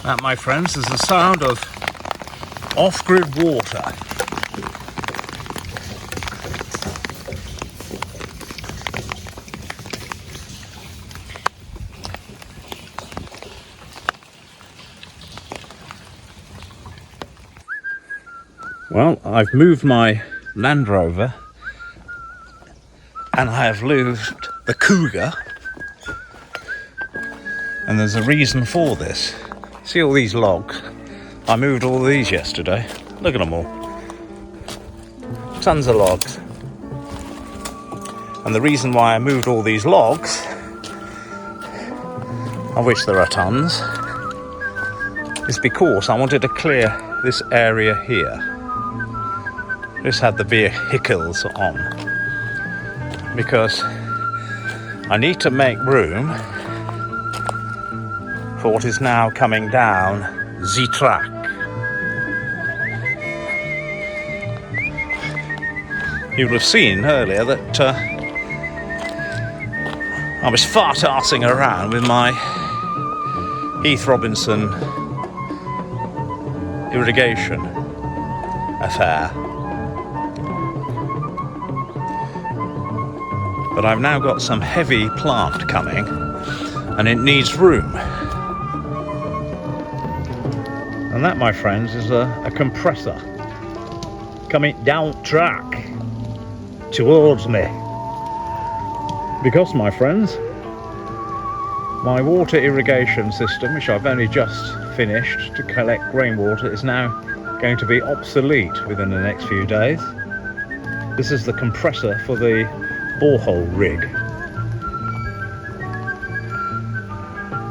That, my friends, is the sound of off-grid water. Well, I've moved my Land Rover and I have moved the Cougar, and there's a reason for this. See all these logs? I moved all these yesterday. Look at them all. Tons of logs. And the reason why I moved all these logs, of which there are tons, is because I wanted to clear this area here. This had the vehicles on. Because I need to make room for what is now coming down the track. You would have seen earlier that I was fart-arsing around with my Heath Robinson irrigation affair. But I've now got some heavy plant coming and it needs room. And that, my friends, is a compressor coming down track towards me. Because, my friends, my water irrigation system, which I've only just finished to collect rainwater, is now going to be obsolete within the next few days. This is the compressor for the borehole rig.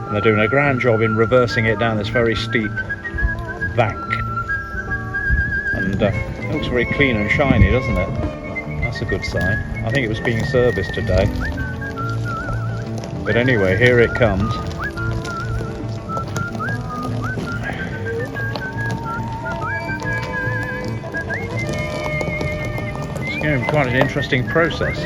And they're doing a grand job in reversing it down this very steep bank. And it looks very clean and shiny, doesn't it? That's a good sign. I think it was being serviced today. But anyway, here it comes. It's going to be quite an interesting process.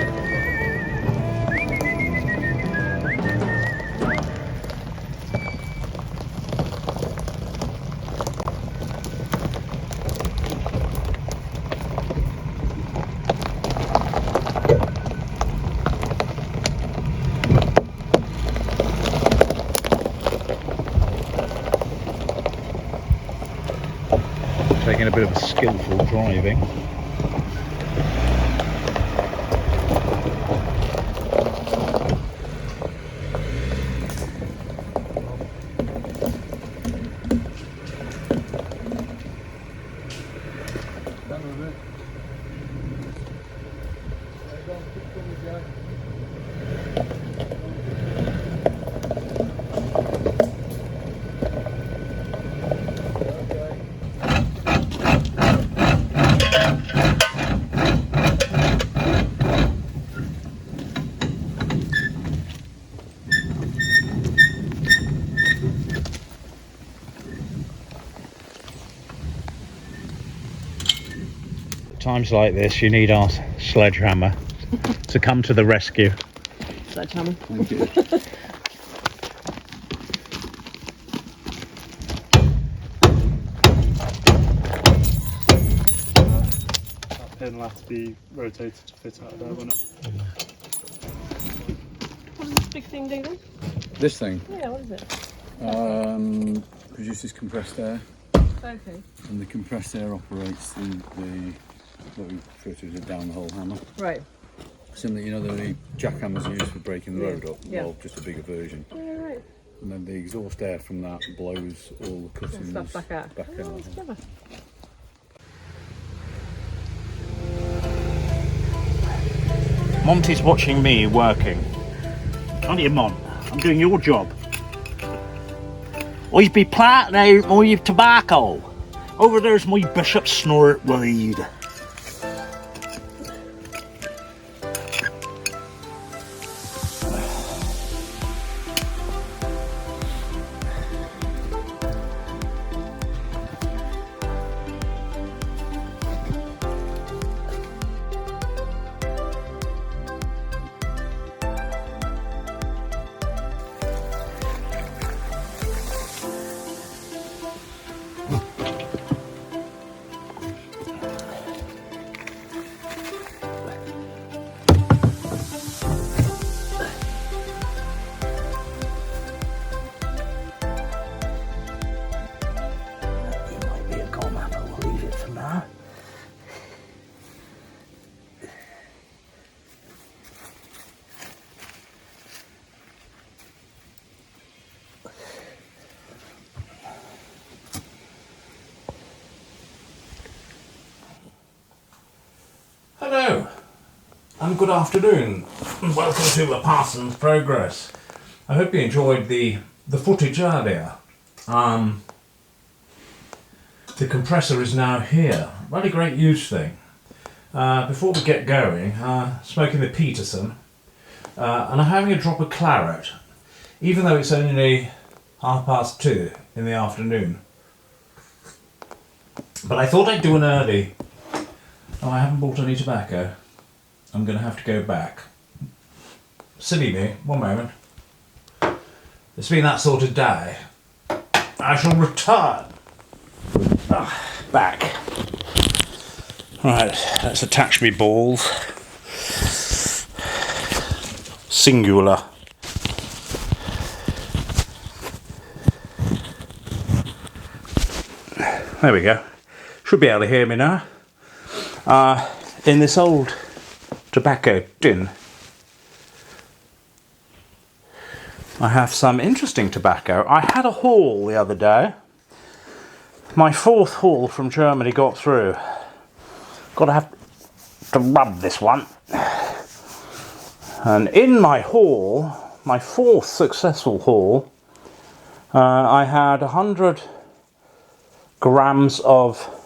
Taking a bit of a skillful driving. Times like this, you need our sledgehammer to come to the rescue. Sledgehammer. Thank you. That pin will have to be rotated to fit out of there, won't it? What does this big thing do then? This thing Yeah, what is it? produces compressed air, Okay. and the compressed air operates the what we refer to as a down the hole hammer. Right. Similar, you know, the jackhammers used for breaking the road up, Yeah. well, just a bigger version. Yeah, right. And then the exhaust air from that blows all the cuttings Stuff back out. back Oh, out. that's clever. Monty's watching me working. Come here, Mon. I'm doing your job. I'd be planting out my tobacco. Over there's my bishop snort weed. Hello and good afternoon and welcome to A Parson's Progress. I hope you enjoyed the footage earlier. The compressor is now here. Really great huge thing. Before we get going, smoking the Peterson and I'm having a drop of claret, even though it's only 2:30 in the afternoon. But I thought I'd do an early. Oh, I haven't bought any tobacco. I'm going to have to go back. Silly me, one moment. It's been that sort of day. I shall return. Back. Right, let's attach me balls. Singular. There we go. Should be able to hear me now. In this old tobacco tin, I have some interesting tobacco. I had a haul the other day. My 4th haul from Germany got through. Got to have to rub this one. And in my haul, my 4th successful haul, I had 100 grams of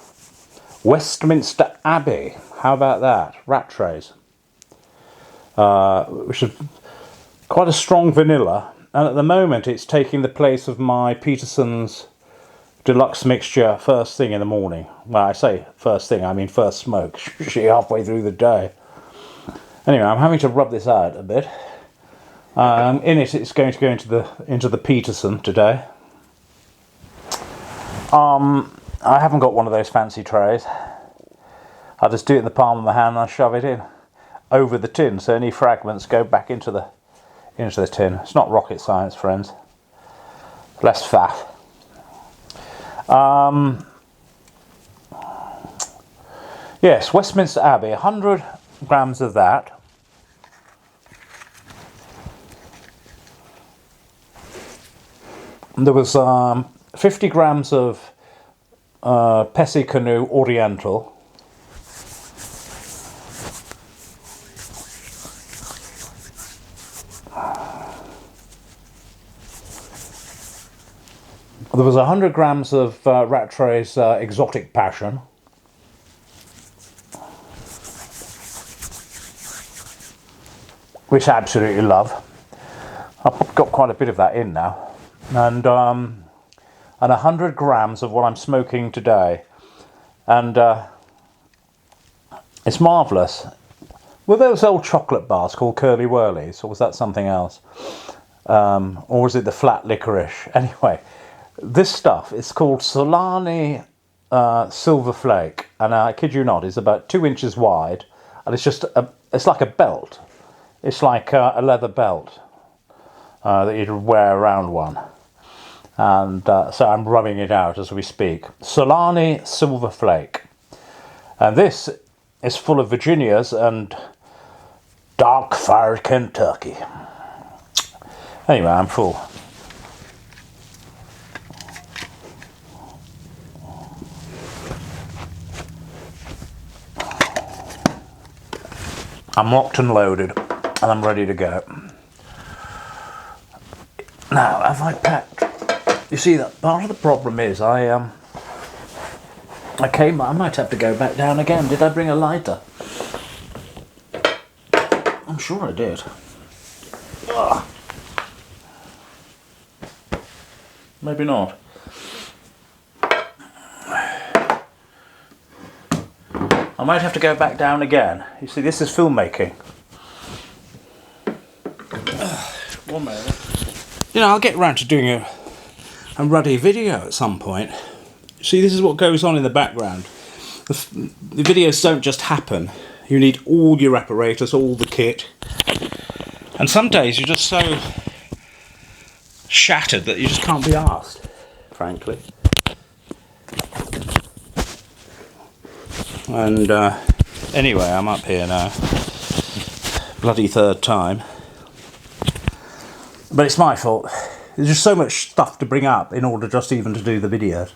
Westminster Abbey. How about that? Rat trays. Which is quite a strong vanilla. And at the moment it's taking the place of my Peterson's deluxe mixture first thing in the morning. Well, I say first thing, I mean first smoke. Usually halfway through the day. Anyway, I'm having to rub this out a bit. In it, it's going to go into the Peterson today. I haven't got one of those fancy trays. I'll just do it in the palm of my hand and I'll shove it in over the tin, so any fragments go back into the tin. It's not rocket science, friends. Less faff. Yes, Westminster Abbey, 100 grams of that. There was 50 grams of Pessi Canoe Oriental. There was 100 grams of Rattray's Exotic Passion. Which I absolutely love. I've got quite a bit of that in now. And 100 grams of what I'm smoking today. And it's marvellous. Were those old chocolate bars called Curly Whirlies, or was that something else? Or was it the flat licorice? Anyway, this stuff is called Solani Silver Flake, and I kid you not, it's about 2 inches wide, and it's like a belt. It's like a leather belt that you'd wear around one. And so I'm rubbing it out as we speak. Solani Silver Flake. And this is full of Virginias and dark fired Kentucky. Anyway, I'm full. I'm locked and loaded, and I'm ready to go. Now, have I packed? You see, that part of the problem is I might have to go back down again. Did I bring a lighter? I'm sure I did. Ugh. Maybe not. I might have to go back down again. You see, this is filmmaking. One minute. You know, I'll get round to doing a ruddy video at some point. See, this is what goes on in the background. The videos don't just happen. You need all your apparatus, all the kit. And some days you're just so shattered that you just can't be asked, frankly. And anyway, I'm up here now. Bloody 3rd time. But it's my fault. There's just so much stuff to bring up in order just even to do the videos.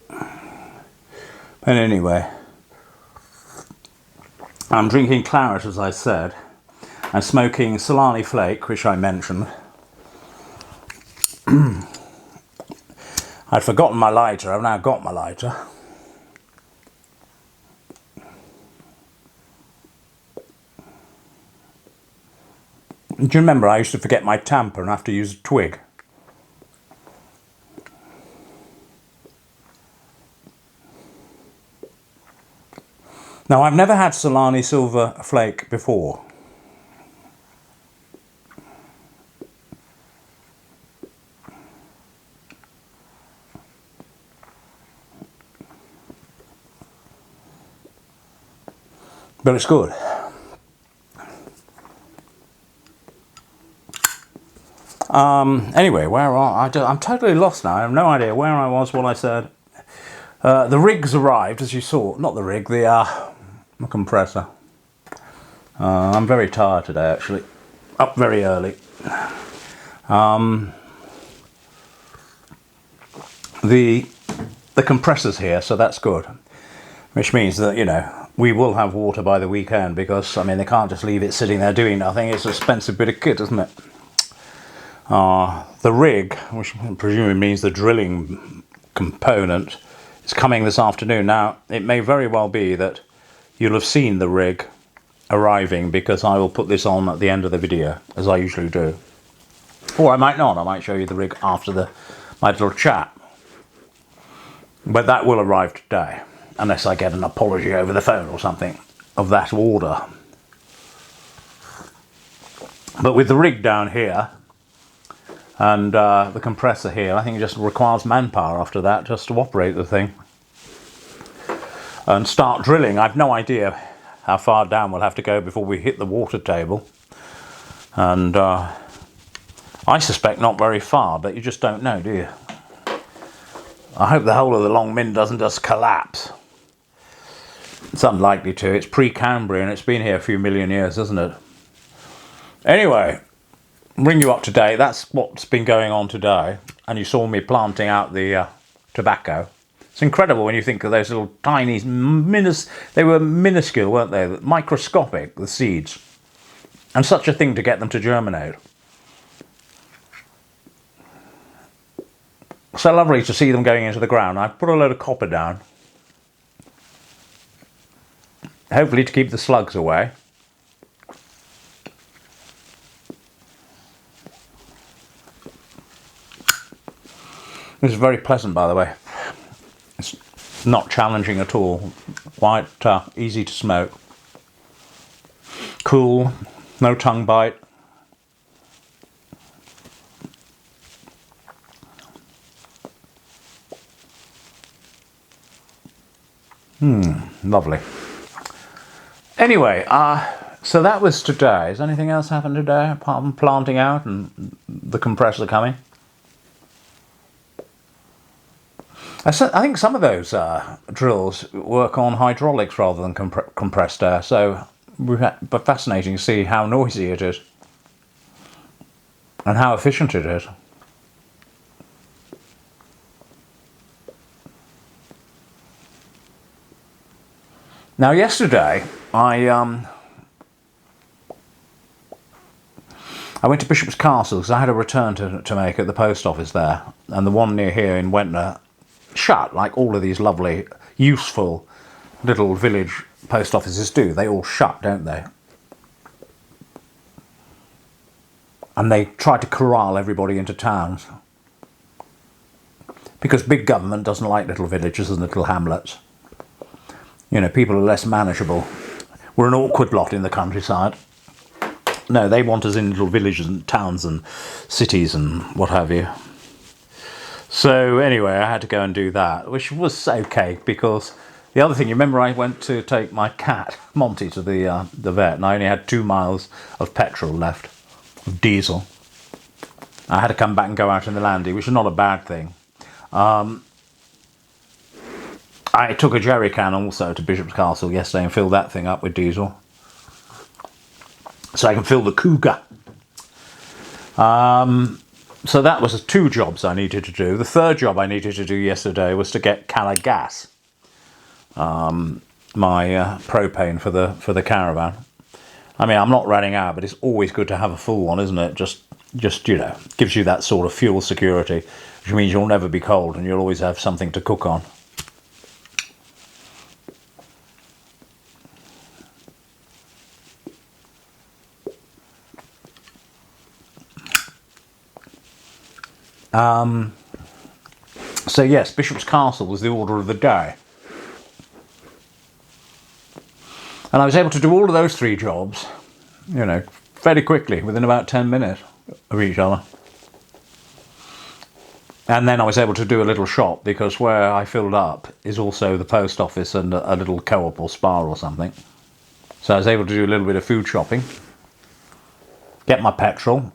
But anyway. I'm drinking claret, as I said, and smoking Solani Flake, which I mentioned. I'd forgotten my lighter. I've now got my lighter. Do you remember I used to forget my tamper and have to use a twig? Now, I've never had Solani Silver Flake before. But it's good. Anyway, I'm totally lost now. I have no idea where I was, what I said. The rig's arrived, as you saw. Not the rig, the compressor. I'm very tired today, actually. Up very early. The compressor's here, so that's good. Which means that, you know, we will have water by the weekend because, I mean, they can't just leave it sitting there doing nothing. It's an expensive bit of kit, isn't it? The rig, which presumably means the drilling component, is coming this afternoon. Now, it may very well be that you'll have seen the rig arriving because I will put this on at the end of the video, as I usually do. Or I might not. I might show you the rig after my little chat. But that will arrive today, unless I get an apology over the phone or something of that order. But with the rig down here, and the compressor here, I think it just requires manpower after that just to operate the thing. And start drilling. I've no idea how far down we'll have to go before we hit the water table. And I suspect not very far, but you just don't know, do you? I hope the whole of the Long Min doesn't just collapse. It's unlikely to. It's pre-Cambrian. It's been here a few million years, hasn't it? Anyway, bring you up to date. That's what's been going on today. And you saw me planting out the tobacco. It's incredible when you think of those little tiny, they were minuscule, weren't they? Microscopic, the seeds. And such a thing to get them to germinate. So lovely to see them going into the ground. I've put a load of copper down. Hopefully to keep the slugs away. This is very pleasant, by the way. It's not challenging at all. Quite easy to smoke. Cool, no tongue bite. Lovely. Anyway, so that was today. Has anything else happened today apart from planting out and the compressor coming? I think some of those drills work on hydraulics rather than compressed air, so but fascinating to see how noisy it is and how efficient it is. Now, yesterday I went to Bishop's Castle because I had a return to make at the post office there, and the one near here in Wentner shut, like all of these lovely, useful little village post offices do. They all shut, don't they? And they try to corral everybody into towns. Because big government doesn't like little villages and little hamlets. You know, people are less manageable. We're an awkward lot in the countryside. No, they want us in little villages and towns and cities and what have you. So anyway, I had to go and do that, which was okay because the other thing, you remember I went to take my cat, Monty, to the vet, and I only had 2 miles of petrol left, of diesel. I had to come back and go out in the landy, which is not a bad thing. I took a jerry can also to Bishop's Castle yesterday and filled that thing up with diesel. So I can fill the Cougar. So that was 2 jobs I needed to do. The third job I needed to do yesterday was to get Cala gas. my propane for the caravan. I mean, I'm not running out, but it's always good to have a full one, isn't it? Just you know, gives you that sort of fuel security, which means you'll never be cold and you'll always have something to cook on. So yes, Bishop's Castle was the order of the day. And I was able to do all of those 3 jobs, you know, fairly quickly, within about 10 minutes of each other. And then I was able to do a little shop, because where I filled up is also the post office and a little co-op or spa or something. So I was able to do a little bit of food shopping, get my petrol.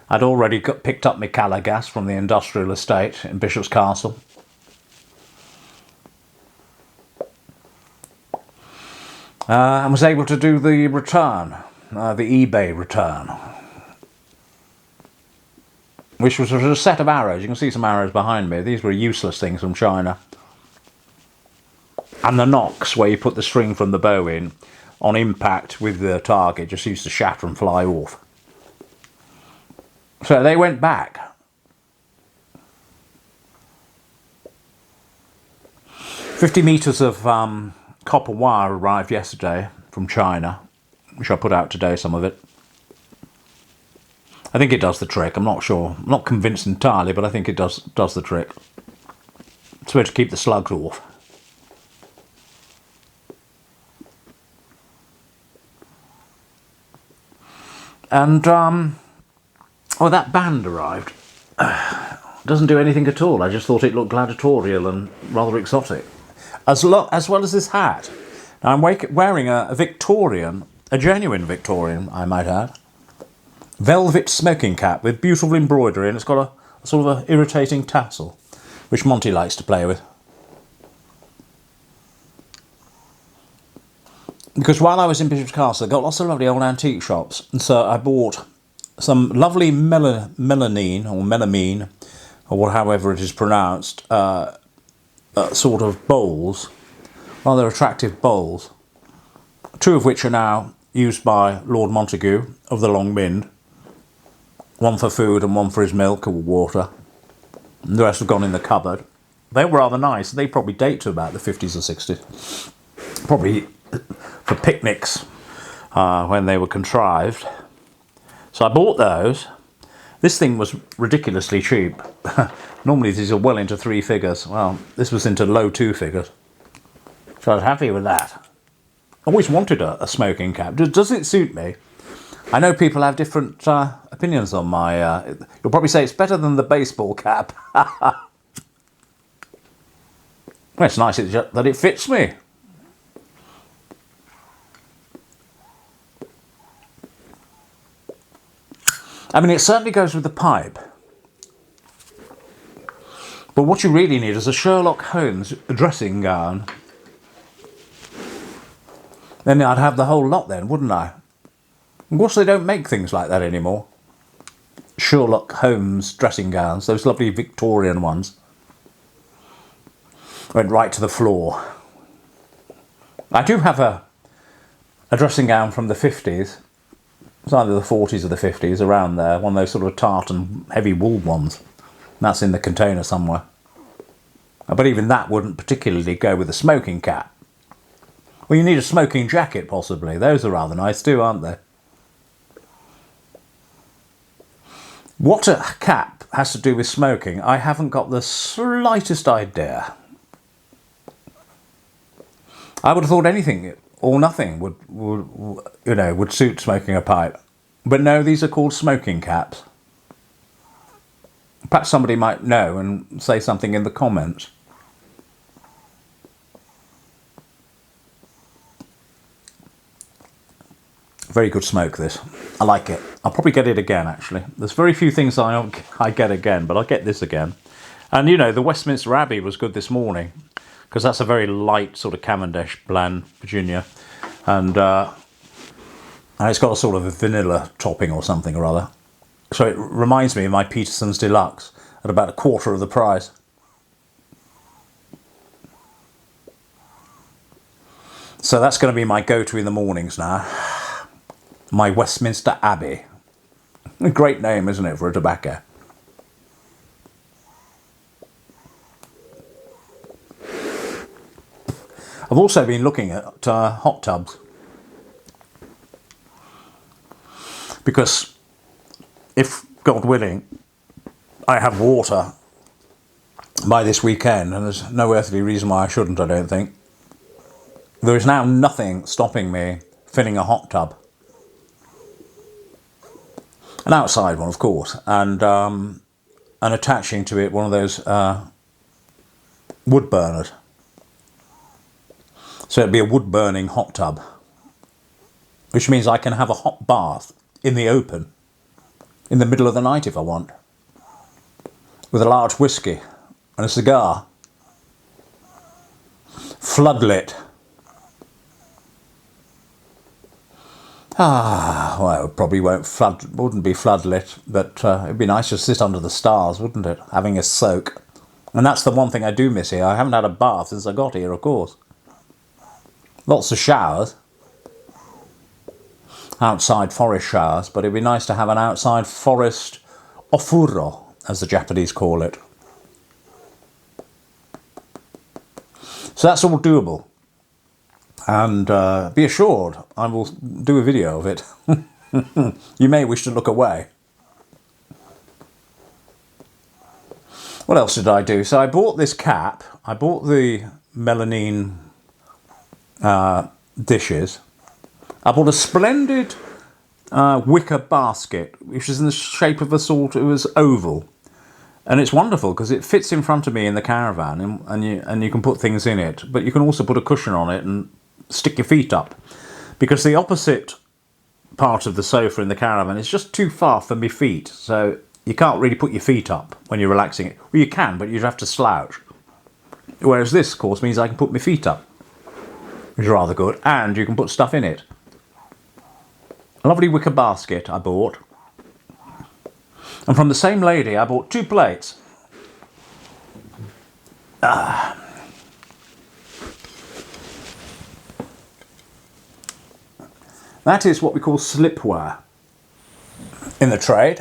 I'd already picked up my Cala gas from the industrial estate in Bishop's Castle. And was able to do the return, the eBay return, which was a set of arrows. You can see some arrows behind me. These were useless things from China. And the nocks, where you put the string from the bow in, on impact with the target, just used to shatter and fly off. So they went back. 50 metres of copper wire arrived yesterday from China, which I put out today, some of it. I think it does the trick. I'm not sure. I'm not convinced entirely, but I think it does the trick. It's supposed to keep the slugs off. And, oh, that band arrived. Doesn't do anything at all. I just thought it looked gladiatorial and rather exotic. As well as this hat. Now, I'm wearing a Victorian, a genuine Victorian, I might add, velvet smoking cap with beautiful embroidery, and it's got a sort of an irritating tassel, which Monty likes to play with. Because while I was in Bishop's Castle, I got lots of lovely old antique shops, and so I bought some lovely melamine, or however it is pronounced, sort of bowls, rather attractive bowls, 2 of which are now used by Lord Montagu of the Long Mind, one for food and one for his milk or water. And the rest have gone in the cupboard. They were rather nice. They probably date to about the 50s or 60s. Probably for picnics when they were contrived. So I bought those. This thing was ridiculously cheap. Normally these are well into 3 figures. Well, this was into low 2 figures. So I was happy with that. I always wanted a smoking cap. Does it suit me? I know people have different opinions on my... you'll probably say it's better than the baseball cap. Well, it's nice that it fits me. I mean, it certainly goes with the pipe. But what you really need is a Sherlock Holmes dressing gown. Then I'd have the whole lot then, wouldn't I? Of course, they don't make things like that anymore. Sherlock Holmes dressing gowns, those lovely Victorian ones. Went right to the floor. I do have a dressing gown from the 50s. It's either the 40s or the 50s, around there. One of those sort of tartan, heavy wool ones. That's in the container somewhere. But even that wouldn't particularly go with a smoking cap. Well, you need a smoking jacket, possibly. Those are rather nice too, aren't they? What a cap has to do with smoking, I haven't got the slightest idea. I would have thought anything or nothing would suit smoking a pipe. But no, these are called smoking caps. Perhaps somebody might know and say something in the comments. Very good smoke, this. I like it. I'll probably get it again, actually. There's very few things I get again, but I'll get this again. And, you know, the Westminster Abbey was good this morning, because that's a very light sort of Cavendish blend, Virginia. And it's got a sort of a vanilla topping or something or other. So it reminds me of my Peterson's Deluxe at about a quarter of the price. So that's going to be my go-to in the mornings now. My Westminster Abbey. A great name, isn't it, for a tobacco? I've also been looking at hot tubs. Because if, God willing, I have water by this weekend, and there's no earthly reason why I shouldn't, I don't think, there is now nothing stopping me filling a hot tub. An outside one, of course, and attaching to it one of those wood burners. So it'd be a wood burning hot tub, which means I can have a hot bath in the open, in the middle of the night if I want, with a large whiskey and a cigar, floodlit. Well, it probably wouldn't be floodlit, but it'd be nice to sit under the stars, wouldn't it? Having a soak. And that's the one thing I do miss here. I haven't had a bath since I got here, of course. Lots of showers. Outside forest showers, but it'd be nice to have an outside forest ofuro, as the Japanese call it. So that's all doable. And be assured, I will do a video of it. You may wish to look away. What else did I do? So I bought this cap. I bought the melamine dishes. I bought a splendid wicker basket, which is in the shape of it was oval. And it's wonderful because it fits in front of me in the caravan, and you can put things in it. But you can also put a cushion on it and stick your feet up, because the opposite part of the sofa in the caravan is just too far for my feet, so you can't really put your feet up when you're relaxing it. Well, you can, but you'd have to slouch. Whereas this, of course, means I can put my feet up, which is rather good, and you can put stuff in it. A lovely wicker basket I bought. And from the same lady I bought 2 plates. That is what we call slipware in the trade.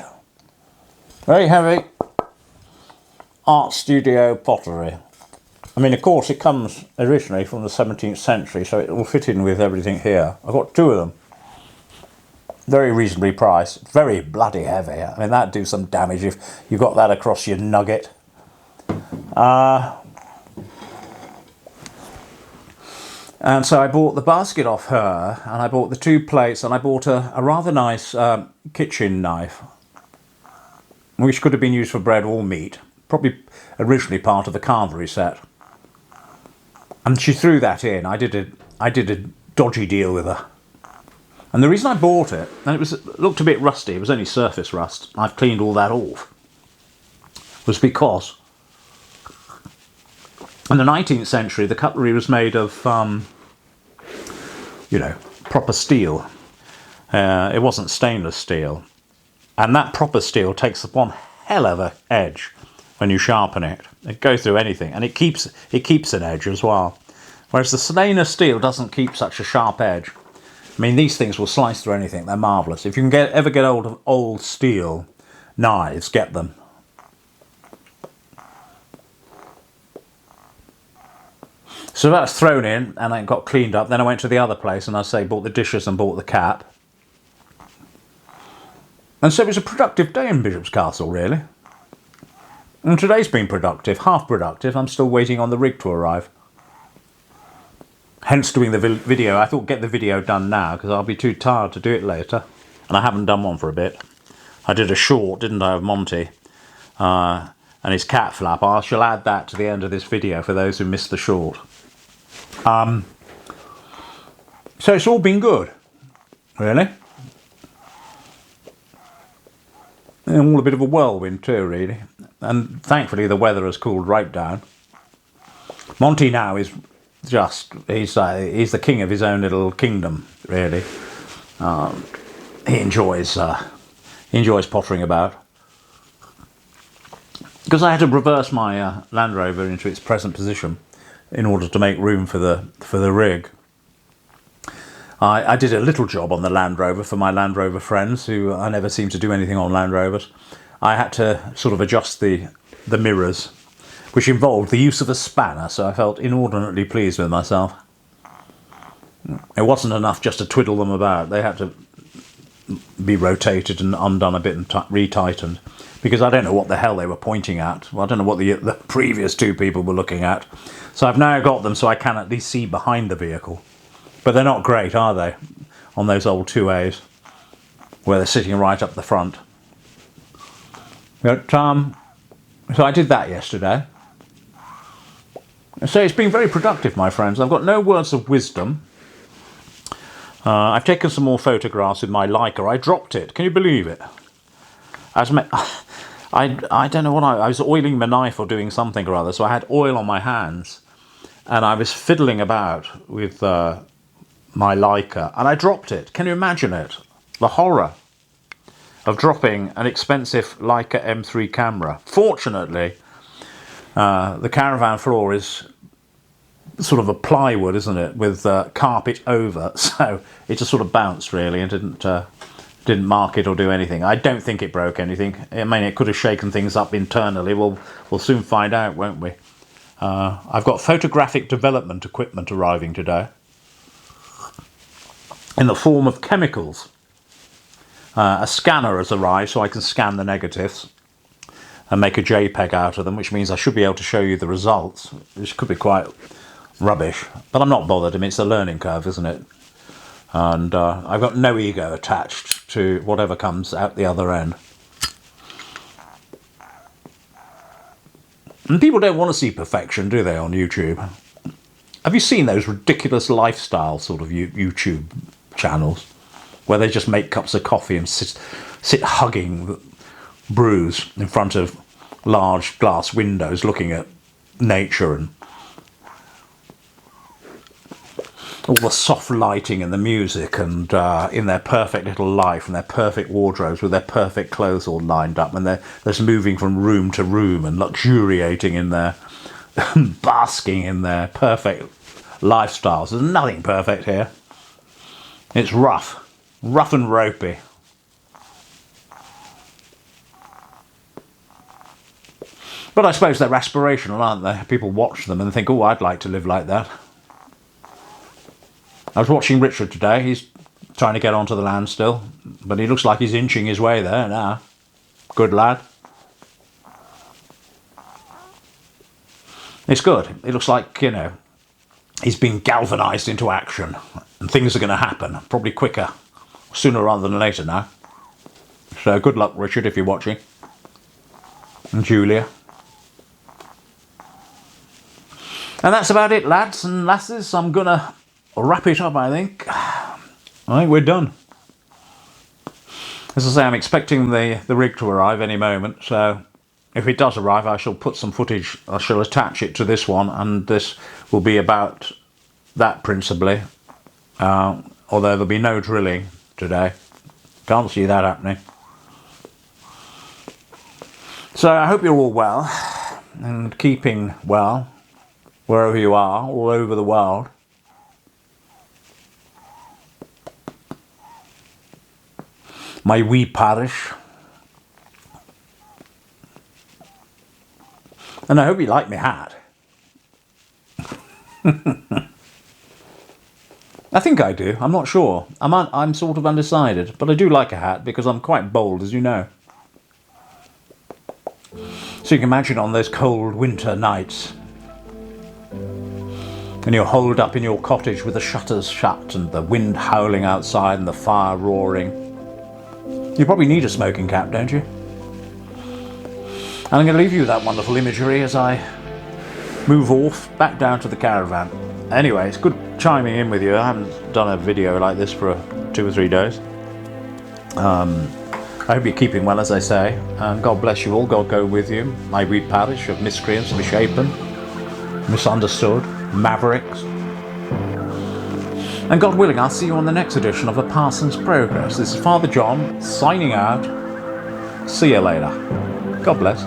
Very heavy. Art studio pottery. I mean, of course, it comes originally from the 17th century, so it will fit in with everything here. I've got 2 of them. Very reasonably priced. Very bloody heavy. I mean, that'd do some damage if you got that across your nugget. And so I bought the basket off her, and I bought the 2 plates, and I bought a rather nice kitchen knife, which could have been used for bread or meat. Probably originally part of the carvery set. And she threw that in. I did a dodgy deal with her. And the reason I bought it, and it looked a bit rusty, it was only surface rust, I've cleaned all that off, was because in the 19th century the cutlery was made of, you know, proper steel. It wasn't stainless steel. And that proper steel takes one hell of an edge when you sharpen it. It goes through anything, and it keeps an edge as well. Whereas the stainless steel doesn't keep such a sharp edge. I mean, these things will slice through anything. They're marvellous. If you can ever get hold of old steel knives, get them. So that's thrown in, and it got cleaned up. Then I went to the other place, and bought the dishes and bought the cap. And so it was a productive day in Bishop's Castle, really. And today's been productive, half productive. I'm still waiting on the rig to arrive. Hence doing the video. I thought get the video done now because I'll be too tired to do it later. And I haven't done one for a bit. I did a short, didn't I, of Monty and his cat flap. I shall add that to the end of this video for those who missed the short. So it's all been good, really. And all a bit of a whirlwind too, really. And thankfully the weather has cooled right down. Monty now is just, he's the king of his own little kingdom, really. He enjoys pottering about. Because I had to reverse my Land Rover into its present position in order to make room for the rig. I did a little job on the Land Rover for my Land Rover friends, who I never seem to do anything on Land Rovers. I had to sort of adjust the mirrors, which involved the use of a spanner, so I felt inordinately pleased with myself. It wasn't enough just to twiddle them about. They had to be rotated and undone a bit and retightened, because I don't know what the hell they were pointing at. Well, I don't know what the previous two people were looking at. So I've now got them so I can at least see behind the vehicle. But they're not great, are they? On those old 2As, where they're sitting right up the front. But, so I did that yesterday. So it's been very productive, my friends. I've got no words of wisdom. I've taken some more photographs with my Leica. I dropped it. Can you believe it? I don't know what I was oiling my knife or doing something or other, so I had oil on my hands, and I was fiddling about with my Leica, and I dropped it. Can you imagine it? The horror of dropping an expensive Leica M3 camera. Fortunately, the caravan floor is sort of a plywood, isn't it, with carpet over, so it just sort of bounced really and didn't mark it or do anything. I don't think it broke anything. I mean, it could have shaken things up internally. We'll soon find out, won't we? I've got photographic development equipment arriving today in the form of chemicals. A scanner has arrived so I can scan the negatives and make a JPEG out of them, which means I should be able to show you the results, which could be quite rubbish, but I'm not bothered. I mean, it's a learning curve, isn't it? And I've got no ego attached to whatever comes out the other end. And people don't want to see perfection, do they, on YouTube? Have you seen those ridiculous lifestyle sort of YouTube channels where they just make cups of coffee and sit hugging brews in front of large glass windows looking at nature and all the soft lighting and the music, and in their perfect little life and their perfect wardrobes with their perfect clothes all lined up, and they're just moving from room to room and luxuriating in their basking in their perfect lifestyles. There's nothing perfect here. It's rough and ropey. But I suppose they're aspirational, aren't they? People watch them and think, oh, I'd like to live like that. I was watching Richard today. He's trying to get onto the land still, but he looks like he's inching his way there now. Good lad. It's good. It looks like, you know, he's been galvanised into action, and things are going to happen, probably quicker, sooner rather than later now. So good luck, Richard, if you're watching. And Julia. And that's about it, lads and lasses. I'm going to wrap it up, I think. I think we're done. As I say, I'm expecting the rig to arrive any moment, so if it does arrive, I shall put some footage, I shall attach it to this one, and this will be about that principally, although there'll be no drilling today. Can't see that happening. So I hope you're all well, and keeping well, wherever you are, all over the world. My wee parish. And I hope you like my hat. I think I do. I'm not sure. I'm sort of undecided, but I do like a hat because I'm quite bold, as you know. So you can imagine on those cold winter nights, and you're holed up in your cottage with the shutters shut and the wind howling outside and the fire roaring. You probably need a smoking cap, don't you? And I'm going to leave you with that wonderful imagery as I move off back down to the caravan. Anyway, it's good chiming in with you. I haven't done a video like this for 2 or 3 days. I hope you're keeping well, as I say, and God bless you all. God go with you. My wee parish of miscreants, misshapen, misunderstood, mavericks. And God willing, I'll see you on the next edition of A Parson's Progress. This is Father John signing out. See you later. God bless.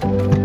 Bye.